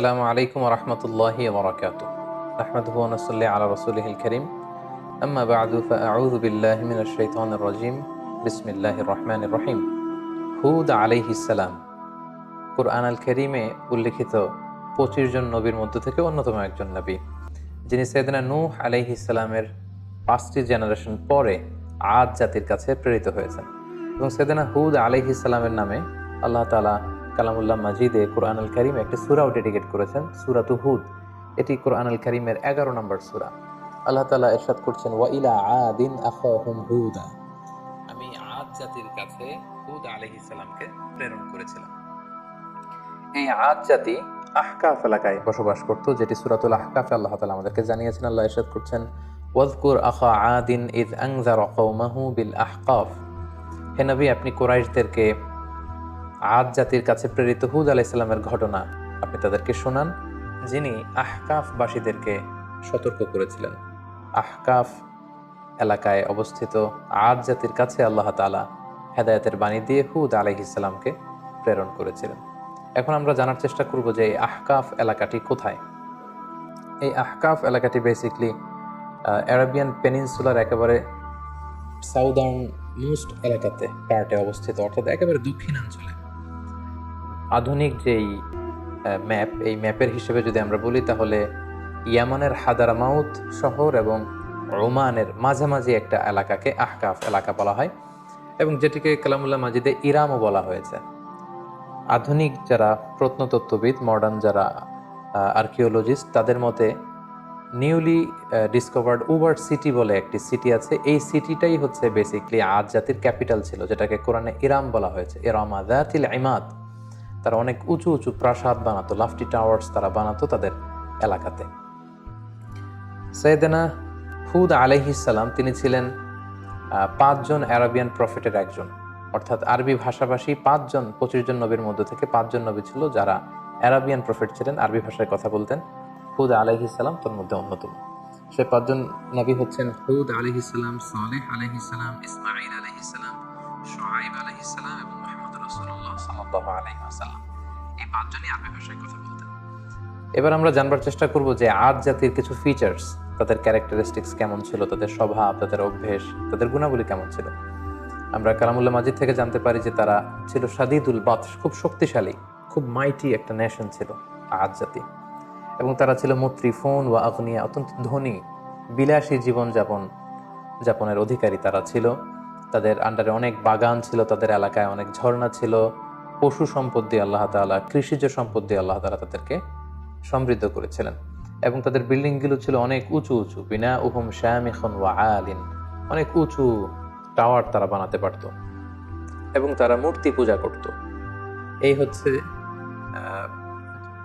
আসসালামু আলাইকুম ওয়া রাহমাতুল্লাহি ওয়া বারাকাতুহু। নাহমাদুহু ওয়া নুসাল্লি আলা রাসূলিহিল কারীম। আম্মা বা'দু ফাআউযু বিল্লাহি মিনাশ শাইতানির রাজীম। বিসমিল্লাহির রাহমানির রহিম। হুদ আলাইহিস সালাম কুরআন আল কারীমে উল্লেখিত ২৫ জন নবীর মধ্য থেকে অন্যতম একজন নবী, যিনি সাইয়েদনা নূহ আলাইহিস সালামের ৫টি জেনারেশন পরে আদ জাতির কাছে প্রেরিত হয়েছেন। এবং সাইয়েদনা হুদ আলাইহিস সালামের নামে আল্লাহ তাআলা কালামুল্লাহ মাজিদে কুরআন আল কারীমে একটি সূরাও ডেডিকেট করেছেন, সূরাতু হুদ। এটি কুরআন আল কারীমের ১১ নম্বর সূরা। আল্লাহ তাআলা ইরশাদ করছেন, ওয়া ইলা আদিন আখাহুম হুদা, আমি আদ জাতির কাছে হুদ আলাইহিস সালামকে প্রেরণ করেছিলাম। এই আদ জাতি আহকাফ এলাকায় বসবাস করত, যেটি সূরাতুল আহকাফে আল্লাহ তাআলা আমাদেরকে জানিয়েছেন। আল্লাহ ইরশাদ করছেন, ওয়াজকুর আখা আদিন ইয আনযারা কওমাহু বিল আহকাফ। হে নবী, আপনি কুরাইশদেরকে আদ জাতির কাছে প্রেরিত হুদ আলাইহিস সালামের ঘটনা আপনি তাদেরকে শোনান, যিনি আহকাফবাসীদেরকে সতর্ক করেছিলেন। আহকাফ এলাকায় অবস্থিত আদ জাতির কাছে আল্লাহ তাআলা হেদায়েতের বাণী দিয়ে হুদ আলাইহিস সালামকে প্রেরণ করেছিলেন। এখন আমরা জানার চেষ্টা করব যে এই আহকাফ এলাকাটি কোথায়। এই আহকাফ এলাকাটি বেসিকলি অ্যারাবিয়ান পেনিনসুলার একেবারে সাউদার্ন মোস্ট এলাকাতে পার্টে অবস্থিত, অর্থাৎ একেবারে দক্ষিণাঞ্চলে। আধুনিক যেই ম্যাপ, এই ম্যাপের হিসেবে যদি আমরা বলি, তাহলে ইয়ামানের হাদারামাউত শহর এবং ওমানের মাঝামাঝি একটা এলাকাকে আহকাফ এলাকা বলা হয়, এবং যেটিকে কালামুল্লাহ মাজিদে ইরামও বলা হয়েছে। আধুনিক যারা প্রত্নতত্ত্ববিদ, মডার্ন যারা আর্কিওলজিস্ট, তাদের মতে নিউলি ডিসকভার্ড উবার সিটি বলে একটি সিটি আছে। এই সিটিটাই হচ্ছে বেসিকলি আদ জাতির ক্যাপিটাল ছিল, যেটাকে কোরআনে ইরাম বলা হয়েছে। ইরামা যাতিল ইমাদ। তারা অনেক উঁচু উঁচু প্রাসাদ বানাতো, লাফটি টাওয়ার্স তারা বানাতো তাদের এলাকাতে। সাইয়েদনা হুদ আলাইহিস সালাম তিনি ছিলেন ৫ জন আরাবিয়ান প্রফেটের একজন, অর্থাৎ আরবি ভাষাভাষী ৫ জন ২৫ জন নবীর মধ্য থেকে ৫ জন নবী ছিল যারা আরাবিয়ান প্রফেট ছিলেন, আরবি ভাষায় কথা বলতেন। হুদ আলাইহিস সালাম তার মধ্যে অন্যতম। সে ৫ জন নবী হচ্ছেন হুদ আলাইহিস সালাম, সালেহ আলাইহিস সালাম, ইসমাঈল আলাইহিস সালাম, শুআয়ব আলাইহিস সালাম এবং মুহাম্মদ রাসূলুল্লাহ সাল্লাল্লাহু আলাইহি ওয়াসাল্লাম। এই ৫ জনই আরবি ভাষায় কথা বলতেন। এবার আমরা জানবার চেষ্টা করব যে আদ জাতির কিছু ফিচার্স, তাদের ক্যারেক্টারিস্টিক্স কেমন ছিল, তাদের স্বভাব, তাদের অভ্যেস, তাদের গুণাবলী কেমন ছিল। আমরা কালামুল্লাহ মাজিদ থেকে জানতে পারি যে তারা ছিল শাদীদুল বাতশ, খুব শক্তিশালী, খুব মাইটি একটা নেশন ছিল আদ জাতি। এবং তারা ছিল মুত্রিফুন ওয়া আগনিয়া, অত্যন্ত ধনী, বিলাসী যাপনের অধিকারী তারা ছিল। তাদের আন্ডারে অনেক বাগান ছিল, তাদের এলাকায় অনেক ঝর্ণা ছিল, পশু সম্পদ দিয়ে আল্লাহ তাআলা, কৃষিজ সম্পদ দিয়ে আল্লাহ তাআলা তাদেরকে সমৃদ্ধ করেছিলেন। এবং তাদের বিল্ডিংগুলো ছিল অনেক উঁচু উঁচু, বিনা উহুম শামিখুন ওয়া আলিন, অনেক উঁচু টাওয়ার তারা বানাতে পারত, এবং তারা মূর্তি পূজা করত। এই হচ্ছে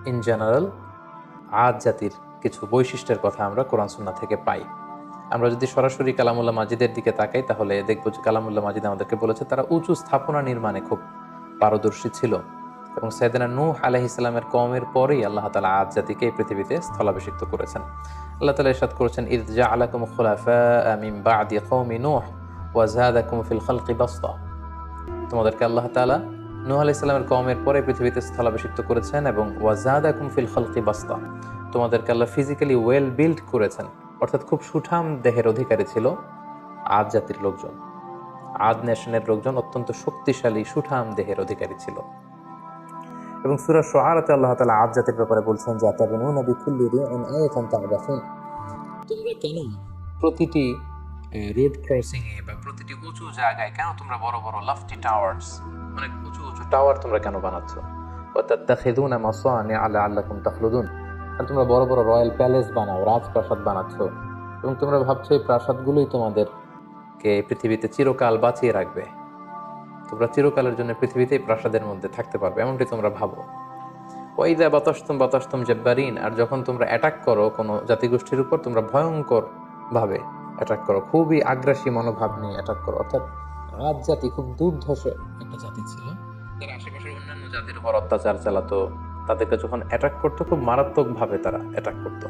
ইন জেনারেল আদ জাতির কিছু বৈশিষ্ট্যের কথা আমরা কোরআন সুন্নাহ থেকে পাই। আমরা যদি সরাসরি কালামুল্লাহ মাজিদের দিকে তাকাই, তাহলে দেখব যে কালামুল্লাহ মাজিদ আমাদেরকে বলেছে তারা উঁচু স্থাপনা নির্মাণে খুব পারদর্শী ছিল। এবং সাইয়েদনা নূহ আলাইহিস সালামের কওমের পরেই আল্লাহ তাআলা আদ জাতিকে এই পৃথিবীতে স্থলাভিষিক্ত করেছেন। আল্লাহ তাআলা ইরশাদ করেছেন, ইয জাআলাকুম খুলাফা মিন বা'দি কওমি নূহ ওয়া যাদাকুম ফিল খালকি বাসতা। তোমাদেরকে আল্লাহ তাআলা নূহ আলাইহিস সালামের কওমের পরে পৃথিবীতে স্থলাভিষিক্ত করেছেন, এবং ওয়া যাদাকুম ফিল খালকি বাসতা, তোমাদেরকে আল্লাহ ফিজিক্যালি ওয়েল বিল্ড করেছেন, অর্থাৎ খুব সুঠাম দেহের অধিকারী ছিল আদ জাতির লোকজন। আদ নেশনের লোকজন অত্যন্ত শক্তিশালী, সুঠাম দেহের অধিকারী ছিল। এবং সূরা শুআরাতে আল্লাহ তাআলা আদ জাতির ব্যাপারে বলছেন যে আতাবিনুনা বিকুল্লি রিইন আয়াতান তা'বাসুন, তোমরা কেন প্রতিটি রোড ক্রসিং এ বা প্রতিটি উঁচু জায়গায় কেন তোমরা বড় বড় লাফটি টাওয়ার্স, অনেক উঁচু উঁচু টাওয়ার তোমরা কেন বানাচ্ছ? ওয়া তাত্তাখিযুনা মাসানিআ লাআল্লাকুম তাখলুদুন, আর তোমরা বড় বড় রয়্যাল প্যালেস বানাও, রাজপ্রাসাদ বানাচ্ছ, এবং তোমরা ভাবছো এই প্রাসাদগুলোই তোমাদেরকে পৃথিবীতে চিরকাল বাঁচিয়ে রাখবে, তোমরা চিরকালের জন্য পৃথিবীতে প্রাসাদের মধ্যে থাকতে পারবে, এমনটি তোমরা ভাবো। ওয়াইদা বাতাসতুম জাব্বারিন, আর যখন তোমরা অ্যাটাক করো কোনো জাতিগোষ্ঠীর উপর, তোমরা ভয়ঙ্কর ভাবে অ্যাটাক করো, খুবই আগ্রাসী মনোভাব নিয়ে অ্যাটাক করো। অর্থাৎ আদ জাতি খুব দুর্ধর্ষ একটা জাতি ছিল, তারা আশেপাশের অন্যান্য জাতির উপর অত্যাচার চালাতো, তাদেরকে যখন অ্যাটাক করতো খুব মারাত্মক ভাবে তারা অ্যাটাক করতো।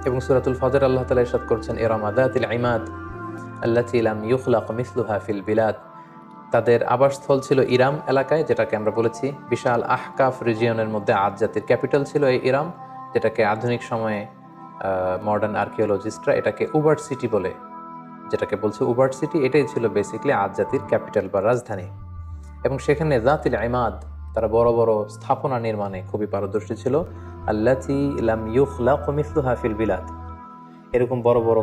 এবং সূরাতুল ফজর আল্লাহ তাআলা ইরশাদ করছেন, ইরামা যাতিল ইমাদ আল্লাতী লাম ইউখলাক মিসলুহা ফিল বিলাদ, তাদের আবাসস্থল ছিল ইরাম এলাকায়, যেটাকে আমরা বলেছি বিশাল আহকাফ রিজিয়নের মধ্যে আদ জাতির ক্যাপিটাল ছিল এই ইরাম, যেটাকে আধুনিক সময়ে মডার্ন আর্কিওলজিস্টরা এটাকে উবার্ট সিটি বলে, যেটাকে বলছে উবার্ট সিটি, এটাই ছিল বেসিকলি আদ জাতির ক্যাপিটাল বা রাজধানী। এবং সেখানে জাতিল ইমাদ, তারা বড় বড় স্থাপনা নির্মাণে খুবই পারদর্শী ছিল। আল্লাতি লাম ইউখলাক মিসলুহা ফিল বিলাদ, এরকম বড় বড়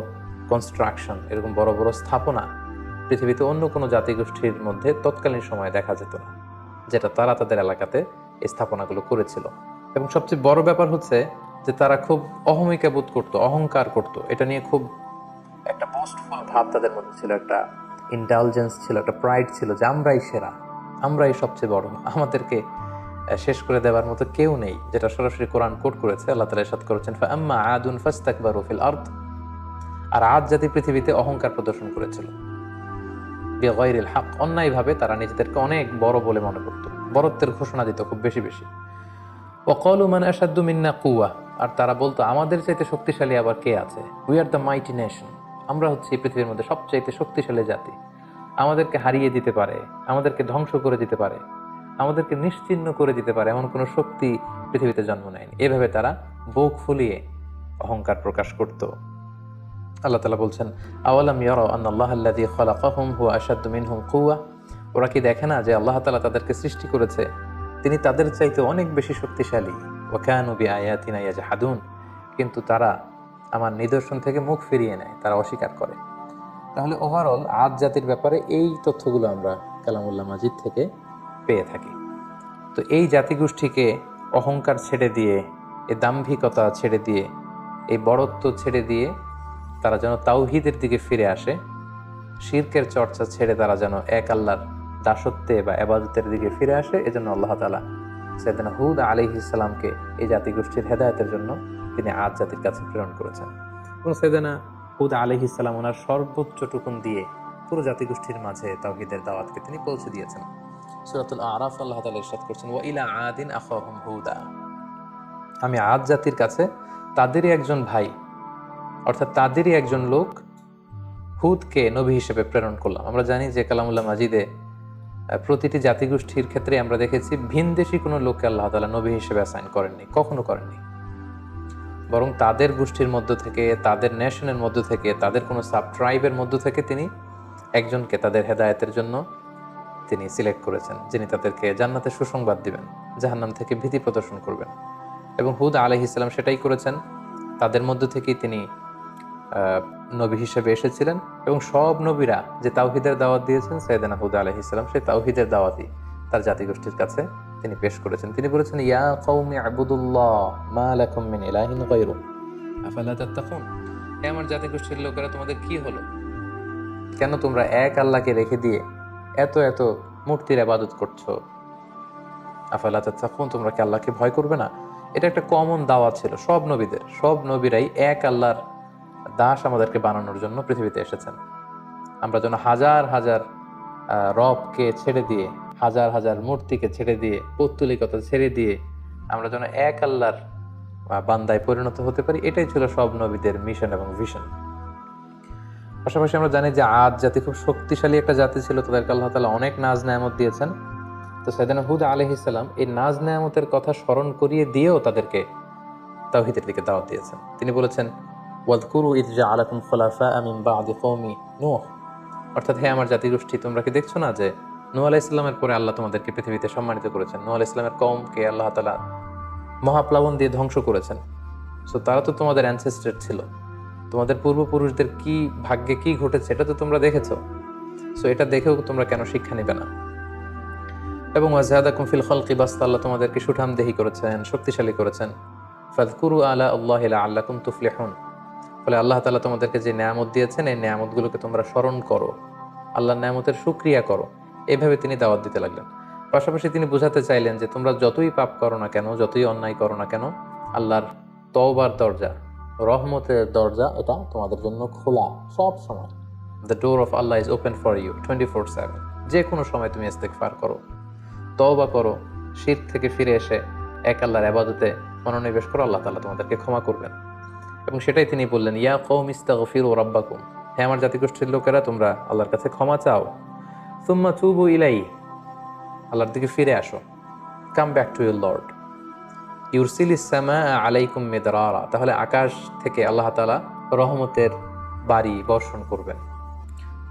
কনস্ট্রাকশন, এরকম বড় বড় স্থাপনা পৃথিবীতে অন্য কোনো জাতিগোষ্ঠীর মধ্যে তৎকালীন সময়ে দেখা যেত না, যেটা তারা তাদের এলাকাতে এই স্থাপনাগুলো করেছিল। এবং সবচেয়ে বড় ব্যাপার হচ্ছে যে তারা খুব অহমিকা বোধ করতো, অহংকার করতো, এটা নিয়ে খুব একটা বোস্টফুল ভাব তাদের মধ্যে ছিল, একটা ইন্টালিজেন্স ছিল, একটা প্রাইড ছিল যে আমরাই সেরা, আমরাই সবচেয়ে বড়, আমাদেরকে শেষ করে দেওয়ার মতো কেউ নেই, যেটা সরাসরি কোরআন কোট করেছে। আল্লাহ তাআলা ইরশাদ করেছেন ফাআম্মা আদুন ফাস্তাকবারু ফিল আরদ, আর আদ জাতি পৃথিবীতে অহংকার প্রদর্শন করেছিল বিগাইরিল হক, অন্যায়ভাবে তারা নিজেদেরকে অনেক বড় বলে মনে করত, বড়ত্বের ঘোষণা দিত খুব বেশি বেশি। ওয়াকালু মান আশাদ্দু মিন্না কুওয়া, আর তারা বলতো আমাদের চাইতে শক্তিশালী আবার কে আছে, we are the mighty nation, আমরা হচ্ছে এই পৃথিবীর মধ্যে সবচাইতে শক্তিশালী জাতি, আমাদেরকে হারিয়ে দিতে পারে, আমাদেরকে ধ্বংস করে দিতে পারে, আমাদেরকে নিশ্চিহ্ন করে দিতে পারে এমন কোনো শক্তি পৃথিবীতে জন্ম নেয়নি। এভাবে তারা বুক ফুলিয়ে অহংকার প্রকাশ করত। আল্লাহ তাআলা বলছেন আওয়ালাম ইয়ারাউ আন্নাল্লাহা আল্লাযী খালাকাহুম হুয়া আশাদ্দু মিনহুম কুওয়া, ওরা কি দেখে না যে আল্লাহ তাআলা তাদেরকে সৃষ্টি করেছে, তিনি তাদের চাইতে অনেক বেশি শক্তিশালী। ওয়া কানু বিআয়াতিনা ইয়াজহাদুন, কিন্তু তারা আমার নিদর্শন থেকে মুখ ফিরিয়ে নেয়, তারা অস্বীকার করে। তাহলে ওভারঅল আদ জাতির ব্যাপারে এই তথ্যগুলো আমরা কালামুল্লাহ মাজিদ থেকে পেয়ে থাকি। তো এই জাতিগোষ্ঠীকে অহংকার ছেড়ে দিয়ে, এই দাম্ভিকতা ছেড়ে দিয়ে, এই বড়ত্ব ছেড়ে দিয়ে তারা যেন তাওহীদের দিকে ফিরে আসে, শিরকের চর্চা ছেড়ে তারা যেন এক আল্লাহর দাসত্বে বা ইবাদতের দিকে ফিরে আসে, এজন্য আল্লাহ তাআলা সাইয়েদনা হুদ আলাইহিস সালামকে এই জাতিগোষ্ঠীর হেদায়েতের জন্য তিনি আদ জাতির কাছে প্রেরণ করেছেন। এবং সাইয়েদনা হুদ আলাইহিস সালাম ওনার সর্বোচ্চ টুকুন দিয়ে পুরো জাতিগোষ্ঠীর মাঝে তাওহীদের দাওয়াতকে তিনি পৌঁছে দিয়েছেন। সূরাতুল আরাফ আল্লাহ তাআলা ইরশাদ করছেন ওয়া ইলা আদিন আখাহুম হুদা, আমি আদ জাতির কাছে তাদেরই একজন ভাই, অর্থাৎ তাদেরই একজন লোক হুদকে নবী হিসেবে প্রেরণ করলাম। আমরা জানি যে কালামুল্লাহ মাজিদে প্রতিটি জাতিগোষ্ঠীর ক্ষেত্রে আমরা দেখেছি ভিনদেশী কোনো লোককে আল্লাহ তাআলা নবী হিসেবে অ্যাসাইন করেননি, কখনো করেননি, বরং তাদের গোষ্ঠীর মধ্য থেকে, তাদের নেশনের মধ্য থেকে, তাদের কোনো সাব ট্রাইবের মধ্য থেকে তিনি একজনকে তাদের হেদায়েতের জন্য তিনি সিলেক্ট করেছেন, যিনি তাদেরকে জান্নাতের সুসংবাদ দিবেন, জাহান্নাম থেকে ভীতি প্রদর্শন করবেন। এবং হুদ আলাইহিস সালাম সেটাই করেছেন, তাদের মধ্য থেকেই তিনি নবী হিসেবে এসেছিলেন। এবং সব নবীরা যে তাওহীদের দাওয়াত দিয়েছেন, সাইয়েদনা হুদ আলাইহিস সালাম সেই তাওহীদের দাওয়াতই তার জাতিগোষ্ঠীর কাছে তিনি পেশ করেছেন। তিনি বলেছেন ইয়া কওমি আবুদুল্লাহ মা লাকুম মিন ইলাহিন গায়রু আফালা তাত্তাকুন, হে আমার জাতিগোষ্ঠীর লোকেরা তোমাদের কি হলো, কেন তোমরা এক আল্লাহকে রেখে দিয়ে এত এত মূর্তির ইবাদত করছো, আফালা তাত্তাকুন, তোমরা কি আল্লাহকে ভয় করবে না? এটা একটা কমন দাওয়াত ছিল সব নবীদের, সব নবীরাই এক আল্লাহর দাস আমাদেরকে বানানোর জন্য পৃথিবীতে এসেছেন। আমরা যেন হাজার হাজার রবকে ছেড়ে দিয়ে, হাজার হাজার মূর্তিকে ছেড়ে দিয়ে, পৌত্তলিকতা ছেড়ে দিয়ে আমরা যেন এক আল্লাহর বান্দায় পরিণত হতে পারি, এটাই ছিল সব নবীদের মিশন এবং ভিশন। পাশাপাশি আমরা জানি যে আদ জাতি খুব শক্তিশালী একটা জাতি ছিল, তাদেরকে আল্লাহ তাআলা অনেক নাজ নেয়ামত দিয়েছেন। তো সাইয়েদনা হুদ আলাইহিস সালাম এই নাজ নেয়ামতের কথা স্মরণ করিয়ে দিয়েও তাদেরকে তাওহীদের দিকে দাওয়াত দিয়েছেন। তিনি বলেছেন ওয়াযকুরু ইয জাআলাকুম খুলাফা মিন বা'দি কওমি নূহ, অর্থাৎ হে আমার জাতিগোষ্ঠী, তোমরা কি দেখছো না যে নূহ আলাইহিস সালামের পরে আল্লাহ তোমাদেরকে পৃথিবীতে সম্মানিত করেছেন। নূহ আলাইহিস সালামের কওমকে আল্লাহ তাআলা মহাপ্লাবন দিয়ে ধ্বংস করেছেন। সো তারা তো তোমাদের অ্যানসেস্টর ছিল, তোমাদের পূর্বপুরুষদের কি ভাগ্যে কি ঘটেছে এটা তো তোমরা দেখেছো। সো এটা দেখেও তোমরা কেন শিক্ষা নেবে না? এবং ওয়াজাদাকুম ফিল খালকি বাসতা, আল্লাহ তোমাদেরকে সুঠামদেহী করেছেন, শক্তিশালী করেছেন। ফাযকুরু আলা আল্লাহি লাআল্লাকুম তুফলিহুন, ফলে আল্লাহ তাআলা তোমাদেরকে যে নেয়ামত দিয়েছেন এই নেয়ামতগুলোকে তোমরা স্মরণ করো, আল্লাহর নেয়ামতের শুকরিয়া করো। এইভাবে তিনি দাওয়াত দিতে লাগলেন। পাশাপাশি তিনি বোঝাতে চাইলেন যে তোমরা যতই পাপ করো না কেন, যতই অন্যায় করো না কেন, আল্লাহর তওবার দরজা, রহমতের দরজা এটা তোমাদের জন্য খোলা সব সময়। The door of Allah is open for you 24/7। যে কোনো সময় তুমি ইস্তেগফার করো, তওবা করো, শিরক থেকে ফিরে এসে এক আল্লাহর ইবাদতে মনোনিবেশ করো, আল্লাহ তাআলা তোমাদেরকে ক্ষমা করবেন। এবং সেটাই তিনি বললেন ইয়া কওমি ইস্তাগফিরু রাব্বাকুম, হে আমার জাতিগোষ্ঠীর লোকেরা তোমরা আল্লাহর কাছে ক্ষমা চাও। সুম্মা তুবু ইলাইহি, আল্লাহর দিকে ফিরে আসো, come back to your lord. ইউরসিলিস সামা আলাইকুম মিদরারা, তাহলে আকাশ থেকে আল্লাহ তাআলা রহমতের বাড়ি বর্ষণ করবেন।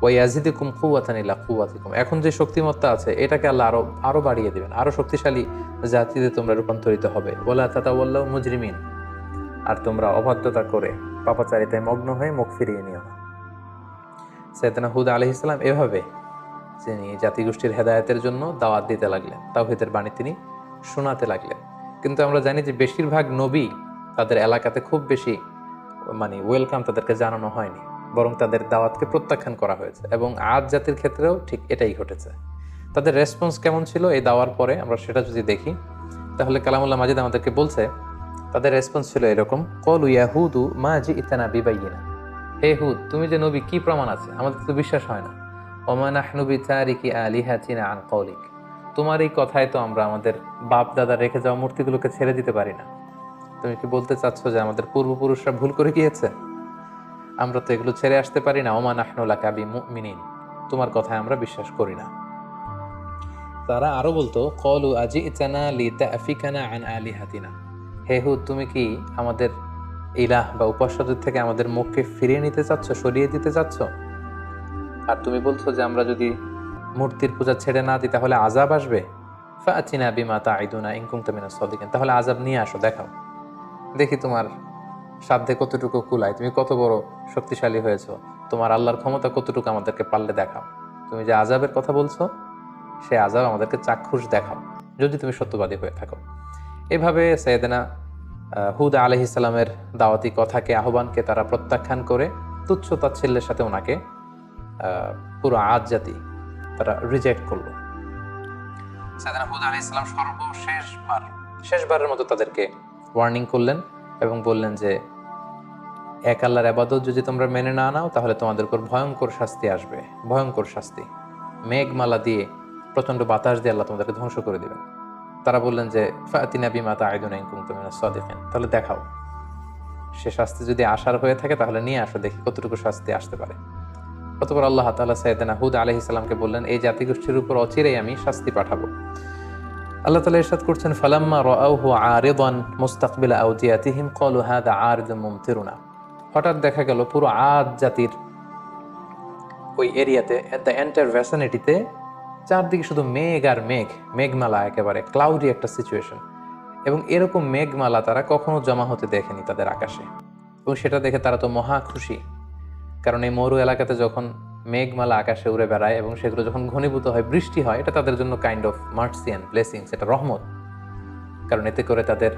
ওয়ায়াজিদুকুম কুওয়াতান ইলা কুওয়াতিকুম, এখন যে শক্তিমত্তা আছে এটাকে আল্লাহ আরো বাড়িয়ে দিবেন, আরো শক্তিশালী জাতিতে তোমরা রূপান্তরিত হবে। ওয়ালা তাতাওয়াল্লাউ মুজরিমিন, আর তোমরা অবাধ্যতা করে পাপাচারিতায় মগ্ন হয়ে মুখ ফিরিয়ে নিও না। সাইয়েদনা হুদ আলাইহিস সালাম এভাবে তিনি জাতিগোষ্ঠীর হেদায়েতের জন্য দাওয়াত দিতে লাগলেন, তাওহীদের বাণী তিনি শোনাতে লাগলেন। কিন্তু আমরা জানি যে বেশিরভাগ নবী তাদের এলাকাতে খুব বেশি ওয়েলকাম তাদেরকে জানানো হয়নি, বরং তাদের দাওয়াতকে প্রত্যাখ্যান করা হয়েছে। এবং আদ জাতির ক্ষেত্রেও ঠিক এটাই ঘটেছে। তাদের রেসপন্স কেমন ছিল এই দাওয়ার পরে আমরা সেটা যদি দেখি, তাহলে কালামুল্লাহ মাজিদ আমাদেরকে বলছে তাদের রেসপন্স ছিল এরকম: ক্বালু ইয়া হুদু মা জি'তানা বিবাইয়িনা, হে হুদ, তুমি যে নবী কি প্রমাণ আছে, আমাদের তো বিশ্বাস হয় না। ওমা নাহনু বিতারিকি আলিহাতিনা আন কওলিক, তোমার এই কথায় তো আমরা আমাদের বাপ দাদা রেখে যাওয়া মূর্তিগুলোকে ছেড়ে দিতে পারি না। তুমি কি বলতে চাচ্ছ যে আমাদের পূর্বপুরুষরা ভুল করে গিয়েছে? আমরা তো এগুলো ছেড়ে আসতে পারি না। ওমা নাহনু লাকা বিমুমিনিন, তোমার কথায় আমরা বিশ্বাস করি না। তারা আরো বলতো ক্বালু আজি'তানা লিতাফিকানা আন আলিহাতিনা, হে হুদ, তুমি কি আমাদের ইলাহ বা উপাস্যদের থেকে আমাদের মুখকে ফিরিয়ে নিতে চাচ্ছ, সরিয়ে দিতে চাচ্ছ? আর তুমি বলছো যে আমরা যদি মূর্তির পূজা ছেড়ে না দিই তাহলে আযাব আসবে। ফাআতিনা বিমা তাঈদুনা ইন কুনতা মিনাস সাদিকিন, তাহলে আযাব নিয়ে আসো, দেখাও, দেখি তোমার সাধ্যে কতটুকু কুলায়, তুমি কত বড় শক্তিশালী হয়েছো, তোমার আল্লাহর ক্ষমতা কতটুকু আমাদেরকে পারলে দেখাও। তুমি যে আযাবের কথা বলছো সে আযাব আমাদেরকে চাক্ষুষ দেখাও, যদি তুমি সত্যবাদী হয়ে থাকো। এভাবে সাইয়েদনা হুদ আলাইহিস সালামের দাওয়াতি কথাকে, আহ্বানকে তারা প্রত্যাখ্যান করে তুচ্ছ তাচ্ছিল্যের সাথে ওনাকে পুরো আদ জাতি তারা রিজেক্ট করলো। সাইয়েদনা হুদ আলাইহিস সালাম শেষবারের মতো তাদেরকে ওয়ার্নিং করলেন এবং বললেন যে এক আল্লাহর ইবাদত যদি তোমরা মেনে না নাও তাহলে তোমাদের উপর ভয়ঙ্কর শাস্তি আসবে, ভয়ঙ্কর শাস্তি। মেঘমালা দিয়ে, প্রচন্ড বাতাস দিয়ে আল্লাহ তোমাদেরকে ধ্বংস করে দিবেন। তারা বললেন যে ফাতিনা বিমা তাঈদুনা ইন কুনতুম মিনাস সাদিকিন, তাহলে দেখাও, সে শাস্তি যদি আসার হয়ে থাকে তাহলে নিয়ে আসো, দেখি কতটুকু শাস্তি আসতে পারে। অতঃপর আল্লাহ তাআলা সাইয়েদনা হুদ আলাইহিস সালামকে বললেন, এই জাতিগোষ্ঠীর উপর অচিরেই আমি শাস্তি পাঠাবো। আল্লাহ তাআলা ইরশাদ করছেন, ফালাম্মা রাআউহু আরিদান মুস্তাকবিলা আওদিয়াতিহিম ক্বালু হাযা আরিদুম মুমতিরুনা, হঠাৎ দেখা গেল পুরো আদ জাতির ওই এরিয়াতে, দ্য এন্টায়ার ভ্যাসিনিটিতে চারদিকে শুধু মেঘ আর মেঘ, মেঘমালা, একেবারে ক্লাউডি একটা সিচুয়েশন। এবং এরকম মেঘমালা তারা কখনো জমা হতে দেখেনি তাদের আকাশে, এবং সেটা দেখে তারা তো মহা খুশি। কারণ এই মরু এলাকাতে যখন মেঘমালা আকাশে উড়ে বেড়ায় এবং সেগুলো যখন ঘনীভূত হয়, বৃষ্টি হয়, এটা তাদের জন্য kind of mercy and blessings, এটা রহমত। কারণ এতে করে তাদের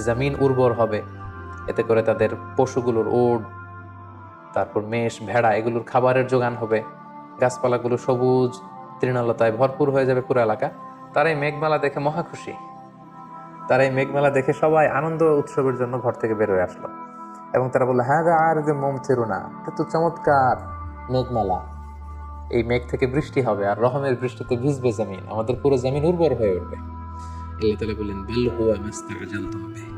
জমিন উর্বর হবে, এতে করে তাদের পশুগুলোর ওট, তারপর মেষ, ভেড়া, এগুলোর খাবারের যোগান হবে, গাছপালাগুলো সবুজ তৃণলতায় ভরপুর হয়ে যাবে পুরো এলাকা। তারা এই মেঘমালা দেখে মহা খুশি। তারা এই মেঘমালা দেখে সবাই আনন্দ উৎসবের জন্য ঘর থেকে বের হয়ে আসলো এবং তারা বললো, হ্যাঁ আর যে মুমতিরুনা, এটা তো চমৎকার মেঘমালা, এই মেঘ থেকে বৃষ্টি হবে আর রহমের বৃষ্টিতে ভিজবে জমিন, আমাদের পুরো জমিন উর্বর হয়ে উঠবে। আল্লাহ তাআলা বললেন, বাল হুয়া মাস্তাআজালতুম বিহি,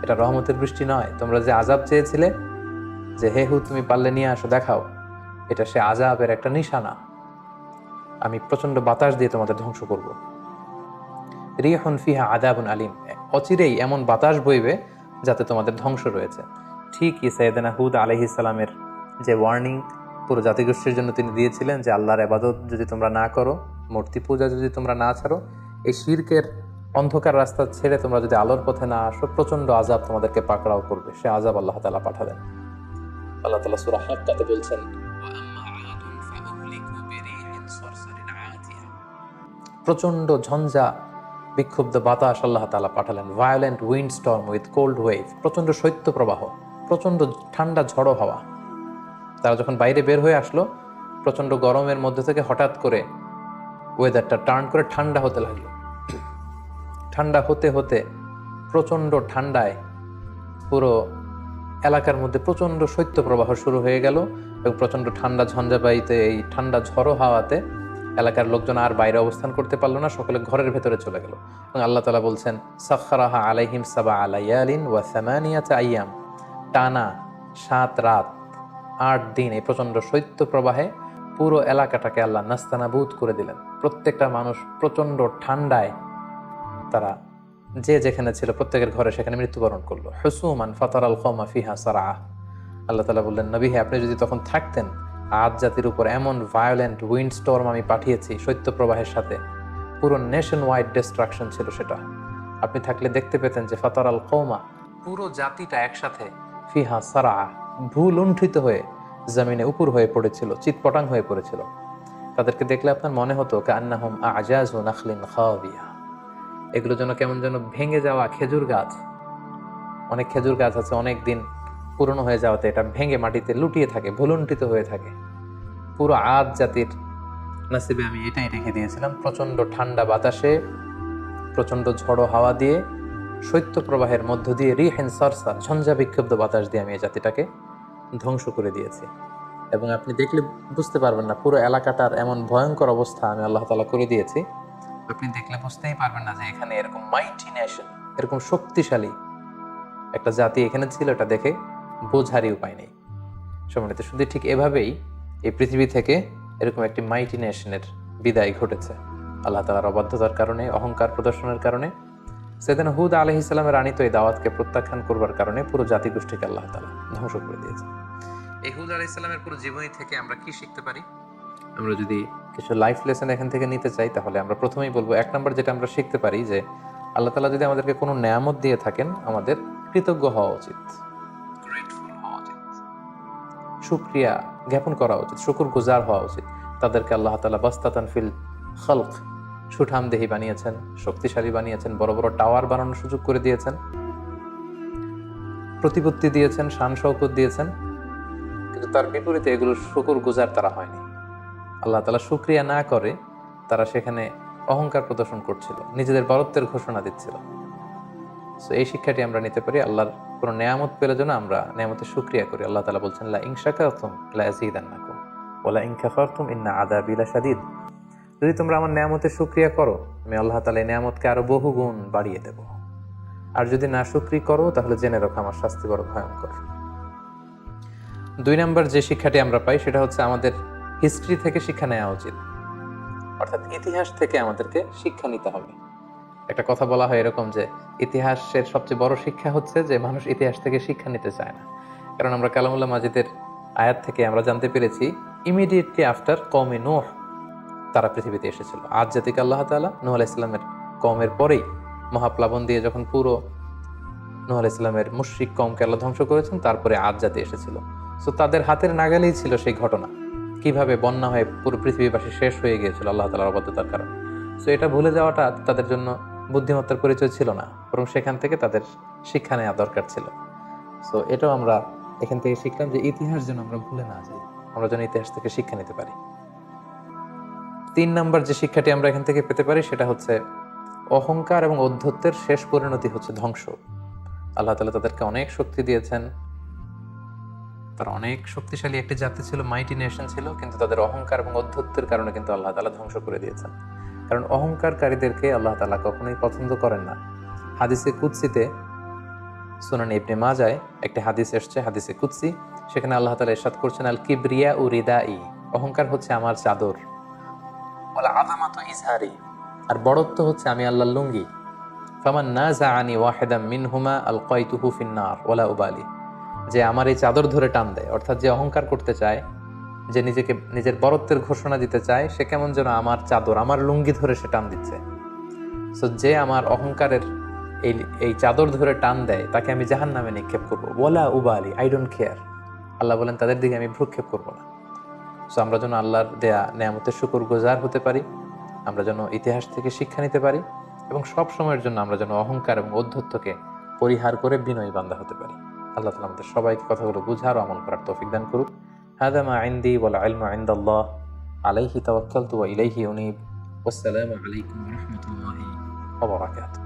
এটা রহমতের বৃষ্টি নয়, তোমরা যে আযাব চেয়েছিলে যে হে হুদ তুমি পারলে নিয়ে আসো, দেখাও, এটা সে আযাবের একটা নিশানা। আমি প্রচন্ড বাতাস দিয়ে তোমাদের ধ্বংস করব। রিহুন ফিহা আযাবুন আলিম, অচিরেই এমন বাতাস বইবে যাতে তোমাদের ধ্বংস রয়েছে। ঠিকই সাইয়েদনা হুদ আলাইহিস সালামের যে ওয়ার্নিং পুরো জাতিগোষ্ঠীর জন্য তিনি দিয়েছিলেন যে আল্লাহর ইবাদত যদি তোমরা না করো, মূর্তি পূজা যদি তোমরা না ছাড়ো, এই শিরকের অন্ধকার রাস্তা ছেড়ে তোমরা যদি আলোর পথে না আসো, প্রচন্ড আযাব তোমাদেরকে পাকড়াও করবে। সে আযাব আল্লাহ তাআলা পাঠালেন। আল্লাহ তাআলা সূরা হাক্কাতে বলছেন, প্রচন্ড ঝঞ্ঝা বিক্ষুব্ধ বাতাস আল্লাহ তাআলা পাঠালেন, violent wind storm with cold wave, প্রচন্ড শৈত্য প্রবাহ, প্রচন্ড ঠান্ডা ঝড়ো হাওয়া। তারা যখন বাইরে বের হয়ে আসলো, প্রচন্ড গরমের মধ্যে থেকে হঠাৎ করে ওয়েদারটা টার্ন করে ঠান্ডা হতে লাগলো। ঠান্ডা হতে হতে প্রচন্ড ঠান্ডায় পুরো এলাকার মধ্যে প্রচন্ড শৈত্য প্রবাহ শুরু হয়ে গেল এবং প্রচন্ড ঠান্ডা ঝঞ্ঝাবায়ুতে, এই ঠান্ডা ঝড়ো হাওয়াতে এলাকার লোকজন আর বাইরে অবস্থান করতে পারলো না, সকলে ঘরের ভেতরে চলে গেল। এবং আল্লাহ তাআলা বলছেন, সাখখারাহা আলাইহিম সাবআ লায়ালিন ওয়া সামানিয়াতা আইয়াম, টানা 7 রাত 8 দিন এই প্রচন্ড শৈত্য প্রবাহে পুরো এলাকাটাকে আল্লাহ নাস্তানাবুদ করে দিলেন। প্রত্যেকটা মানুষ প্রচন্ড ঠান্ডায় তারা যে যেখানে ছিল প্রত্যেকের ঘরে সেখানে মৃত্যুবরণ করলো। হুসুমান ফাতারাল কওমা ফিহা সারআ। আল্লাহ তাআলা বললেন, নবী হে, আপনি যদি তখন থাকতেন, আদ জাতির উপর এমন ভায়োলেন্ট উইন্ড স্টর্ম আমি পাঠিয়েছি শৈত্যপ্রবাহের সাথে, পুরো নেশন ওয়াইড ডিস্ট্রাকশন ছিল সেটা। আপনি থাকলে দেখতে পেতেন যে ফাতারাল কওমা, পুরো জাতিটা একসাথে, ফিহা সারআ, ভূলুণ্ঠিত হয়ে জমিনে উপর হয়ে পড়েছিল, চিৎপটাং হয়ে পড়েছিল। তাদেরকে দেখলে আপনার মনে হতো কান্নাহুম আজাজু নাখলিন খাওয়িয়া, এগুলো যেন কেমন যেন ভেঙে যাওয়া খেজুর গাছ। অনেক খেজুর গাছ আছে অনেক দিন পুরনো হয়ে যাওয়াতে এটা ভেঙে মাটিতে লুটিয়ে থাকে, ভুলুণ্ঠিত হয়ে থাকে। পুরো আদ জাতির নসিবে আমি এটাই রেখে দিয়েছিলাম। প্রচন্ড ঠান্ডা বাতাসে, প্রচন্ড ঝড়ো হাওয়া দিয়ে, শৈত্য প্রবাহের মধ্য দিয়ে, রিহিন সারসার, ঝঞ্ঝা বিক্ষুব্ধ বাতাস দিয়ে আমি এই জাতিটাকে ধ্বংস করে দিয়েছি। এবং আপনি দেখলে বুঝতে পারবেন না পুরো এলাকাটার এমন ভয়ঙ্কর অবস্থা আমি আল্লাহ তাআলা করে দিয়েছি। আপনি দেখলে বুঝতেই পারবেন না যে এখানে এরকম মাইটি নেশন, এরকম শক্তিশালী একটা জাতি এখানে ছিল। এটা দেখে বোঝারই উপায় নেই। সম্মানিত শুধু ঠিক এভাবেই এই পৃথিবী থেকে এরকম একটি মাইটি নেশনের বিদায় ঘটেছে আল্লাহ তাআলার অবাধ্যতার কারণে, অহংকার প্রদর্শনের কারণে। সেদিন হুদ আলাইহিস সালামের আনিত এই দাওয়াতকে প্রত্যাখ্যান করবার কারণে পুরো জাতিগোষ্ঠীকে আল্লাহ তাআলা ধ্বংস করে দিয়েছে। এই হুদ আলাইহিস সালামের পুরো জীবনী থেকে আমরা কি শিখতে পারি? আমরা যদি কিছু লাইফ লেসন এখান থেকে নিতে চাই, তাহলে আমরা প্রথমেই বলবো, এক নম্বর যেটা আমরা শিখতে পারি যে আল্লাহ তাআলা যদি আমাদেরকে কোনো নেয়ামত দিয়ে থাকেন, আমাদের কৃতজ্ঞ হওয়া উচিত, গ্রেটফুল হওয়া উচিত, শুকরিয়া জ্ঞাপন করা উচিত, শুকরগুজার হওয়া উচিত। তাদেরকে আল্লাহ তাআলা বাস্তাতান ফিল খালক, সুঠামদেহী বানিয়েছেন, শক্তিশালী বানিয়েছেন, বড় বড় টাওয়ার বানানোর সুযোগ করে দিয়েছেন, প্রতিপত্তি দিয়েছেন, শান শওকত দিয়েছেন, কিন্তু তার বিপরীতে এগুলো শুকরগুজার তারা হয়নি। আল্লাহ তাআলা শুকরিয়া না করে তারা সেখানে অহংকার প্রদর্শন করছিল, নিজেদের বরত্বের ঘোষণা দিচ্ছিল। সো এই শিক্ষাটি আমরা নিতে পারি, আল্লাহর কোনো নেয়ামত পেলে যেন আমরা নেয়ামতের শুকরিয়া করি। আল্লাহ তাআলা বলছেন, লা ইন শাকারতুম লা আযীদান্নাকুম ওয়া লা ইন কাফারতুম ইন্না আযাবি লাশাদীদ। যদি তোমরা আমার নেয়ামতের শুকরিয়া করো, আমি আল্লাহ তাআলা এই নেয়ামতকে আরো বহুগুণ বাড়িয়ে দেব। আর যদি না শুকরি করো, তাহলে জেনে রাখো আমার শাস্তি বড় ভয়ঙ্কর। 2 নম্বর যে শিক্ষাটি আমরা পাই সেটা হচ্ছে আমাদের হিস্ট্রি থেকে শিক্ষা নেওয়া উচিত, অর্থাৎ ইতিহাস থেকে আমাদেরকে শিক্ষা নিতে হবে। একটা কথা বলা হয় এরকম যে ইতিহাসের সবচেয়ে বড় শিক্ষা হচ্ছে যে মানুষ ইতিহাস থেকে শিক্ষা নিতে চায় না। কারণ আমরা কালামুল্লাহ মাজিদের আয়াত থেকে আমরা জানতে পেরেছি ইমিডিয়েটলি আফটার কওমে নূহ তারা পৃথিবীতে এসেছিল। আদ জাতিকে আল্লাহ তাআলা নূহ আলাইহিস সালামের কওমের পরেই মহাপ্লাবন দিয়ে যখন পুরো নূহ আলাইহিস সালামের মুশরিক কওমকে আল্লাহ ধ্বংস করেছেন, তারপরে আদ জাতি এসেছিল। সো তাদের হাতের নাগালেই ছিল সেই ঘটনা, কিভাবে বন্যা হয়ে পুরো পৃথিবীবাসী শেষ হয়ে গিয়েছিল আল্লাহ তাআলার অবাধ্যতার কারণে। সো এটা ভুলে যাওয়াটা তাদের জন্য বুদ্ধিমত্তার পরিচয় ছিল না, বরং সেখান থেকে তাদের শিক্ষা নেওয়া দরকার ছিল। সো এটাও আমরা এখান থেকে শিখলাম যে ইতিহাস যেন আমরা ভুলে না যাই, আমরা যেন ইতিহাস থেকে শিক্ষা নিতে পারি। 3 নম্বর যে শিক্ষাটি আমরা এখান থেকে পেতে পারি সেটা হচ্ছে অহংকার এবং ঔদ্ধত্যের শেষ পরিণতি হচ্ছে ধ্বংস। আল্লাহ তাআলা তাদেরকে অনেক শক্তি দিয়েছেন, তারা অনেক শক্তিশালী একটি জাতি ছিল, মাইটি নেশন ছিল, কিন্তু তাদের অহংকার এবং অধ্যত্বের কারণে কিন্তু আল্লাহ তাআলা ধ্বংস করে দিয়েছেন। কারণ অহংকারকারীদেরকে আল্লাহ তাআলা কখনোই পছন্দ করেন না। হাদিসে কুদসিতে, সুনান ইবনে মাজায় একটি হাদিস এসেছে, হাদিসে কুদসি, সেখানে আল্লাহ তাআলা ইরশাদ করছেন, আল কিবরিয়া উ রিদাই, অহংকার হচ্ছে আমার চাদর, ওয়াল আযামাতু ইজহারি, আর বড়ত্ব হচ্ছে আমি আল্লাহর লুঙ্গি। ফামান নাযাআনি ওয়াহিদাম মিনহুমা আলকাইতুহু ফিন-নার ওয়ালা উবালি, যে আমার এই চাদর ধরে টান দেয়, অর্থাৎ যে অহংকার করতে চায়, যে নিজেকে নিজের বরত্বের ঘোষণা দিতে চায়, সে কেমন যেন আমার চাদর, আমার লুঙ্গি ধরে সে টান দিচ্ছে। সো যে আমার অহংকারের এই চাদর ধরে টান দেয়, তাকে আমি জাহান্নামে নিক্ষেপ করবো। ওয়ালা উবালি, আই ডোন্ট কেয়ার। আল্লাহ বলেন তাদের দিকে আমি ভ্রুক্ষেপ করবো না। সো আমরা যেন আল্লাহর দেয়া নেয়ামতের শুকরগুজার হতে পারি, আমরা যেন ইতিহাস থেকে শিক্ষা নিতে পারি, এবং সব সময়ের জন্য আমরা যেন অহংকার এবং ঔদ্ধত্যকে পরিহার করে বিনয়ী বান্দা হতে পারি। আল্লাহ তাআলা আমাদের সবাইকে কথাগুলো বুঝার ও আমল করার তৌফিক দান করুক। হাযা মা ইনদি ওয়াল ইলমু ইনদাল্লাহ, আলাইহি তাওয়াক্কালতু ওয়া ইলাইহি উনীব। ওয়াসসালামু আলাইকুম ওয়া রাহমাতুল্লাহি ওয়া বারাকাতুহু।